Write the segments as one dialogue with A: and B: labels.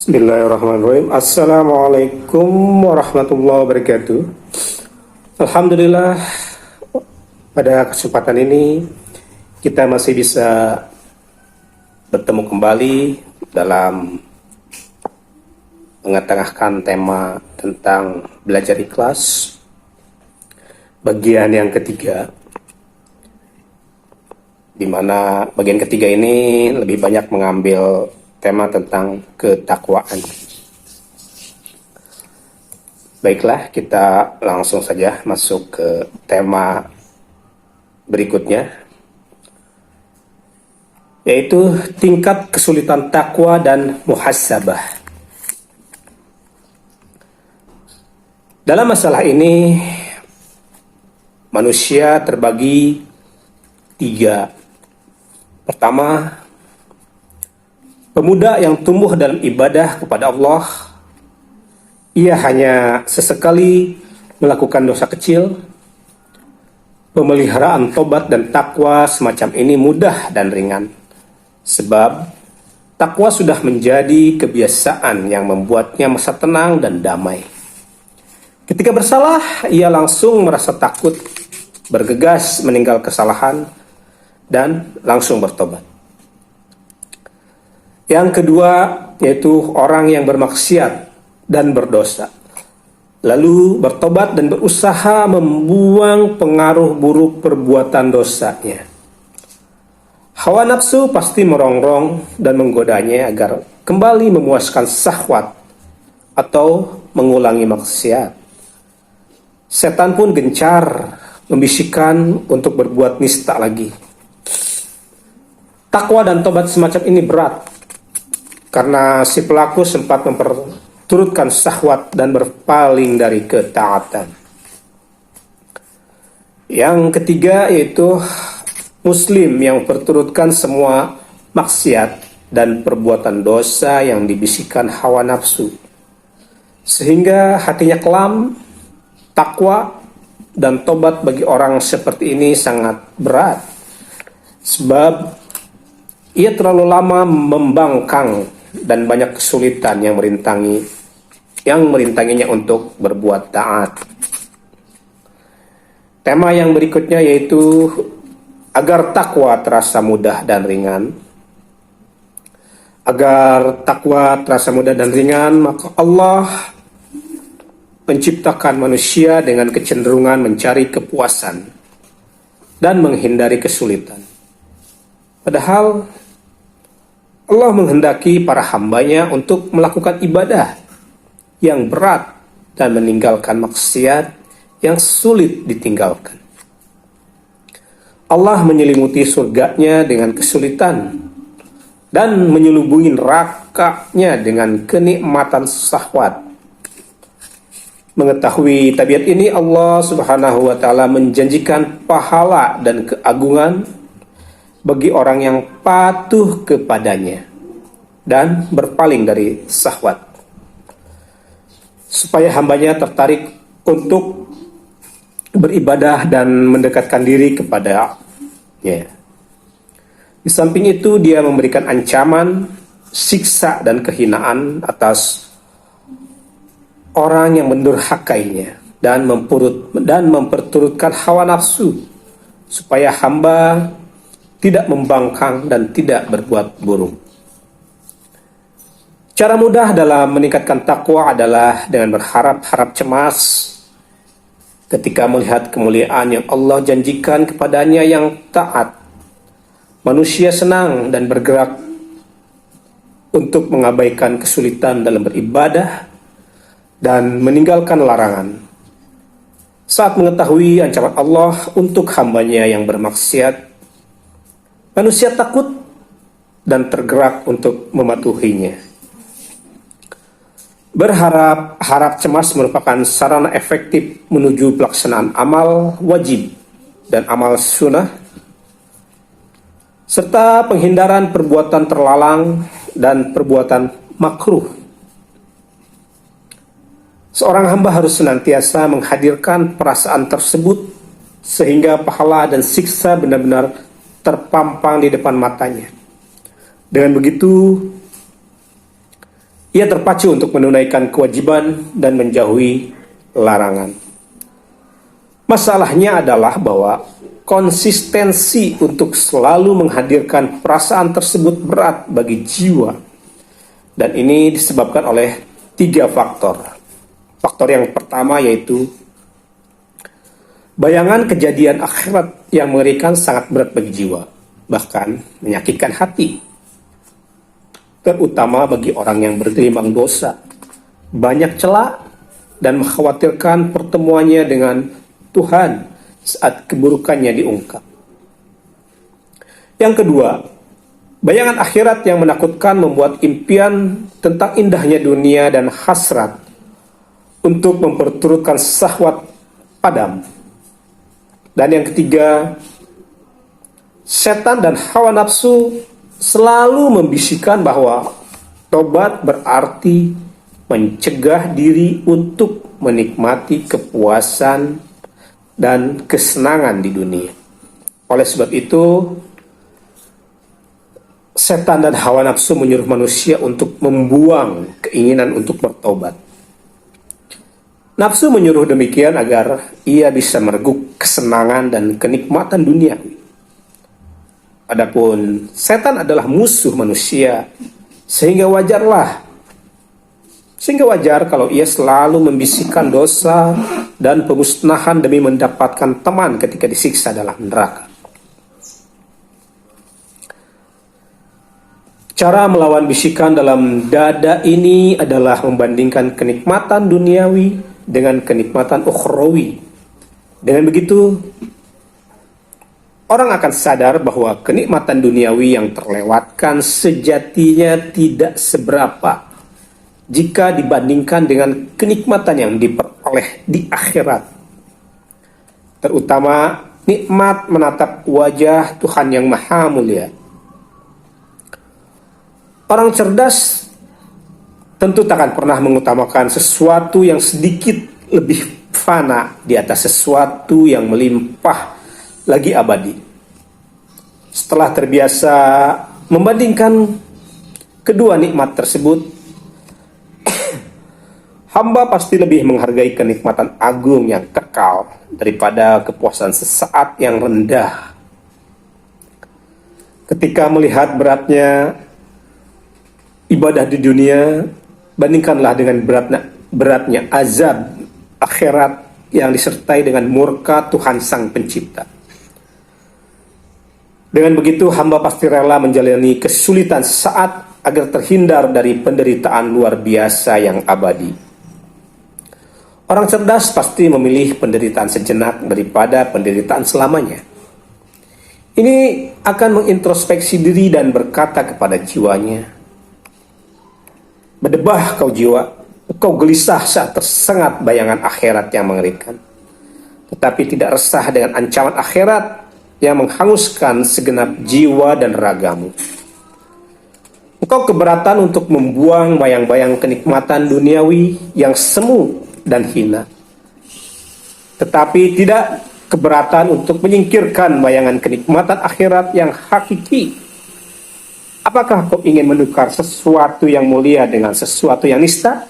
A: Bismillahirrahmanirrahim. Assalamualaikum warahmatullahi wabarakatuh. Alhamdulillah, pada kesempatan ini kita masih bisa bertemu kembali dalam mengetengahkan tema tentang belajar ikhlas bagian yang ketiga, di mana bagian ketiga ini lebih banyak mengambil tema tentang ketakwaan. Baiklah, kita langsung saja masuk ke tema berikutnya, yaitu tingkat kesulitan takwa dan muhasabah. Dalam masalah ini, manusia terbagi tiga. Pertama, pemuda yang tumbuh dalam ibadah kepada Allah, ia hanya sesekali melakukan dosa kecil. Pemeliharaan tobat dan takwa semacam ini mudah dan ringan, sebab takwa sudah menjadi kebiasaan yang membuatnya merasa tenang dan damai. Ketika bersalah, ia langsung merasa takut, bergegas meninggal kesalahan, dan langsung bertobat. Yang kedua, yaitu orang yang bermaksiat dan berdosa, lalu bertobat dan berusaha membuang pengaruh buruk perbuatan dosanya. Hawa nafsu pasti merongrong dan menggodanya agar kembali memuaskan syahwat atau mengulangi maksiat. Setan pun gencar membisikkan untuk berbuat nista lagi. Takwa dan tobat semacam ini berat, karena si pelaku sempat memperturutkan syahwat dan berpaling dari ketaatan. Yang ketiga yaitu muslim yang memperturutkan semua maksiat dan perbuatan dosa yang dibisikkan hawa nafsu, sehingga hatinya kelam. Takwa dan tobat bagi orang seperti ini sangat berat, sebab ia terlalu lama membangkang dan banyak kesulitan yang merintanginya untuk berbuat taat. Tema yang berikutnya yaitu agar takwa terasa mudah dan ringan. Agar takwa terasa mudah dan ringan, maka Allah menciptakan manusia dengan kecenderungan mencari kepuasan dan menghindari kesulitan. Padahal Allah menghendaki para hambanya untuk melakukan ibadah yang berat dan meninggalkan maksiat yang sulit ditinggalkan. Allah menyelimuti surganya dengan kesulitan dan menyelubungi nerakanya dengan kenikmatan syahwat. Mengetahui tabiat ini, Allah Subhanahu wa Ta'ala menjanjikan pahala dan keagungan bagi orang yang patuh kepadanya dan berpaling dari syahwat, supaya hambanya tertarik untuk beribadah dan mendekatkan diri kepadanya. Di samping itu, dia memberikan ancaman, siksa dan kehinaan atas orang yang mendurhakainya dan memperturutkan hawa nafsu, supaya hamba tidak membangkang dan tidak berbuat buruk. Cara mudah dalam meningkatkan takwa adalah dengan berharap-harap cemas ketika melihat kemuliaan yang Allah janjikan kepadanya yang taat. Manusia senang dan bergerak untuk mengabaikan kesulitan dalam beribadah dan meninggalkan larangan. Saat mengetahui ancaman Allah untuk hambanya yang bermaksiat, manusia takut dan tergerak untuk mematuhinya. Berharap cemas merupakan sarana efektif menuju pelaksanaan amal wajib dan amal sunnah, serta penghindaran perbuatan terlalang dan perbuatan makruh. Seorang hamba harus senantiasa menghadirkan perasaan tersebut sehingga pahala dan siksa benar-benar terpampang di depan matanya. Dengan begitu, Ia terpacu untuk menunaikan kewajiban dan menjauhi larangan. Masalahnya adalah bahwa konsistensi untuk selalu menghadirkan perasaan tersebut berat bagi jiwa. Dan ini disebabkan oleh 3 faktor. Faktor yang pertama yaitu bayangan kejadian akhirat yang mengerikan sangat berat bagi jiwa, bahkan menyakitkan hati. Terutama bagi orang yang bergelimang dosa, banyak celah dan mengkhawatirkan pertemuannya dengan Tuhan saat keburukannya diungkap. Yang kedua, bayangan akhirat yang menakutkan membuat impian tentang indahnya dunia dan hasrat untuk memperturutkan syahwat padam. Dan yang ketiga, setan dan hawa nafsu selalu membisikkan bahwa tobat berarti mencegah diri untuk menikmati kepuasan dan kesenangan di dunia. Oleh sebab itu, setan dan hawa nafsu menyuruh manusia untuk membuang keinginan untuk bertobat. Nafsu menyuruh demikian agar ia bisa mereguk kesenangan dan kenikmatan dunia. Adapun setan adalah musuh manusia, sehingga wajar kalau ia selalu membisikkan dosa dan pemusnahan demi mendapatkan teman ketika disiksa dalam neraka. Cara melawan bisikan dalam dada ini adalah membandingkan kenikmatan duniawi dengan kenikmatan ukhrawi. Dengan begitu, orang akan sadar bahwa kenikmatan duniawi yang terlewatkan sejatinya tidak seberapa jika dibandingkan dengan kenikmatan yang diperoleh di akhirat. Terutama nikmat menatap wajah Tuhan yang Maha Mulia. Orang cerdas tentu takkan pernah mengutamakan sesuatu yang sedikit lebih fana di atas sesuatu yang melimpah lagi abadi. Setelah terbiasa membandingkan kedua nikmat tersebut, hamba pasti lebih menghargai kenikmatan agung yang kekal daripada kepuasan sesaat yang rendah. Ketika melihat beratnya ibadah di dunia, bandingkanlah dengan beratnya azab akhirat yang disertai dengan murka Tuhan Sang Pencipta. Dengan begitu, hamba pasti rela menjalani kesulitan sesaat agar terhindar dari penderitaan luar biasa yang abadi. Orang cerdas pasti memilih penderitaan sejenak daripada penderitaan selamanya. Ini akan mengintrospeksi diri dan berkata kepada jiwanya, "Berdebah kau jiwa, kau gelisah saat tersengat bayangan akhirat yang mengerikan, tetapi tidak resah dengan ancaman akhirat yang menghanguskan segenap jiwa dan ragamu. Engkau keberatan untuk membuang bayang-bayang kenikmatan duniawi yang semu dan hina, tetapi tidak keberatan untuk menyingkirkan bayangan kenikmatan akhirat yang hakiki. Apakah kau ingin menukar sesuatu yang mulia dengan sesuatu yang nista?"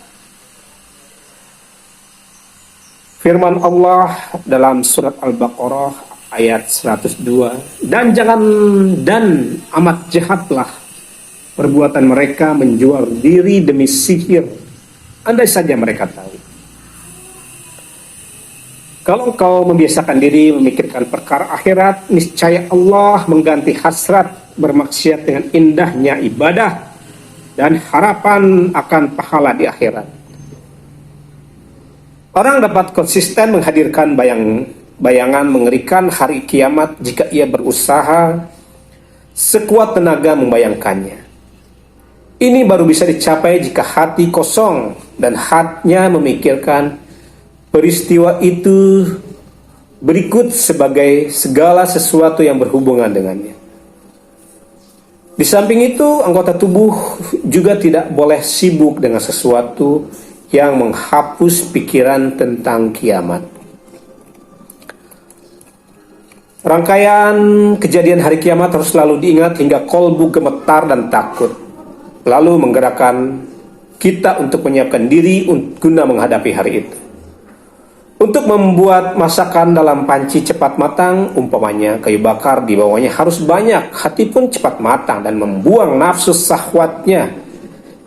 A: Firman Allah dalam surat Al-Baqarah ayat 102, dan amat jahatlah perbuatan mereka menjual diri demi sihir, andai saja mereka tahu. Kalau engkau membiasakan diri memikirkan perkara akhirat, niscaya Allah mengganti hasrat bermaksiat dengan indahnya ibadah dan harapan akan pahala di akhirat. Orang dapat konsisten menghadirkan bayangan mengerikan hari kiamat jika ia berusaha sekuat tenaga membayangkannya. Ini baru bisa dicapai jika hati kosong dan hatinya memikirkan peristiwa itu berikut sebagai segala sesuatu yang berhubungan dengannya. Di samping itu, anggota tubuh juga tidak boleh sibuk dengan sesuatu yang menghapus pikiran tentang kiamat. Rangkaian kejadian hari kiamat harus selalu diingat hingga kolbu gemetar dan takut, lalu menggerakkan kita untuk menyiapkan diri guna menghadapi hari itu. Untuk membuat masakan dalam panci cepat matang, umpamanya kayu bakar di bawahnya harus banyak, hati pun cepat matang dan membuang nafsu syahwatnya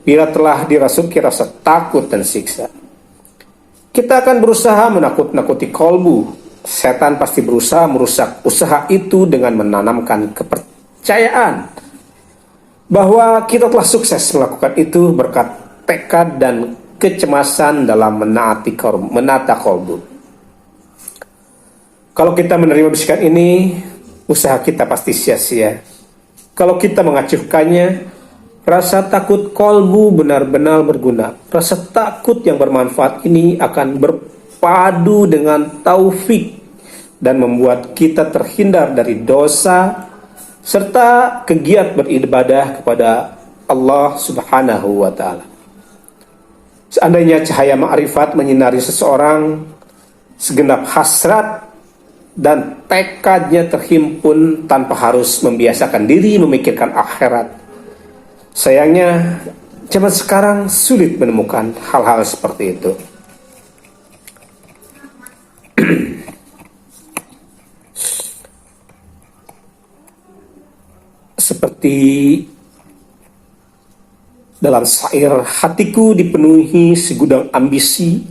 A: bila telah dirasuki rasa takut dan siksa. Kita akan berusaha menakut-nakuti kolbu. Setan pasti berusaha merusak usaha itu dengan menanamkan kepercayaan bahwa kita telah sukses melakukan itu berkat tekad dan kecemasan dalam menata kolbu. Kalau kita menerima bisikan ini, usaha kita pasti sia-sia. Kalau kita mengacuhkannya, rasa takut kolbu benar-benar berguna. Rasa takut yang bermanfaat ini akan berpadu dengan taufik dan membuat kita terhindar dari dosa serta kegiat beribadah kepada Allah Subhanahu wa Ta'ala. Seandainya cahaya ma'rifat menyinari seseorang, segenap hasrat dan tekadnya terhimpun tanpa harus membiasakan diri memikirkan akhirat. Sayangnya, zaman sekarang sulit menemukan hal-hal seperti itu. Seperti dalam syair, hatiku dipenuhi segudang ambisi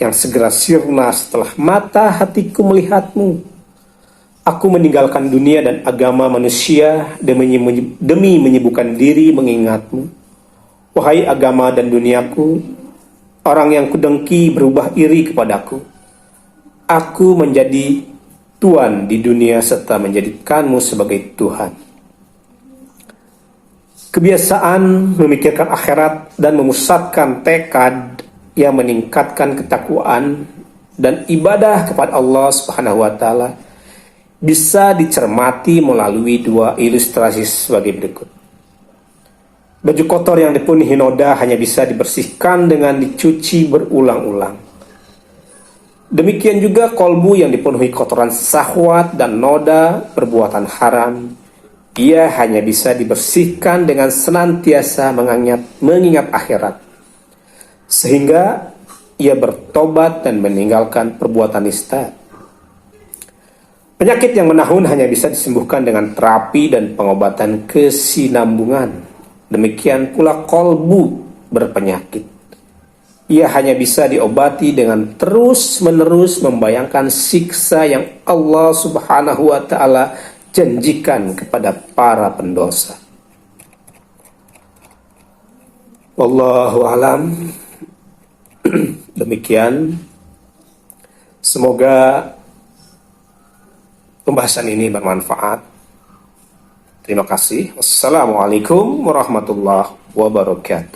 A: yang segera sirna setelah mata hatiku melihatmu. Aku meninggalkan dunia dan agama manusia demi menyibukkan diri mengingatmu. Wahai agama dan duniaku, orang yang kudengki berubah iri kepadaku. Aku menjadi tuan di dunia serta menjadikanmu sebagai Tuhan. Kebiasaan memikirkan akhirat dan memusatkan tekad yang meningkatkan ketakwaan dan ibadah kepada Allah Subhanahu wa Ta'ala bisa dicermati melalui dua ilustrasi sebagai berikut. Baju kotor yang dipenuhi noda hanya bisa dibersihkan dengan dicuci berulang-ulang. Demikian juga kolbu yang dipenuhi kotoran syahwat dan noda perbuatan haram, ia hanya bisa dibersihkan dengan senantiasa mengingat akhirat, sehingga ia bertobat dan meninggalkan perbuatan nista. Penyakit yang menahun hanya bisa disembuhkan dengan terapi dan pengobatan kesinambungan. Demikian pula kolbu berpenyakit. Ia hanya bisa diobati dengan terus-menerus membayangkan siksa yang Allah Subhanahu wa Ta'ala janjikan kepada para pendosa. Wallahu alam. Demikian. Semoga pembahasan ini bermanfaat. Terima kasih. Wassalamualaikum warahmatullahi wabarakatuh.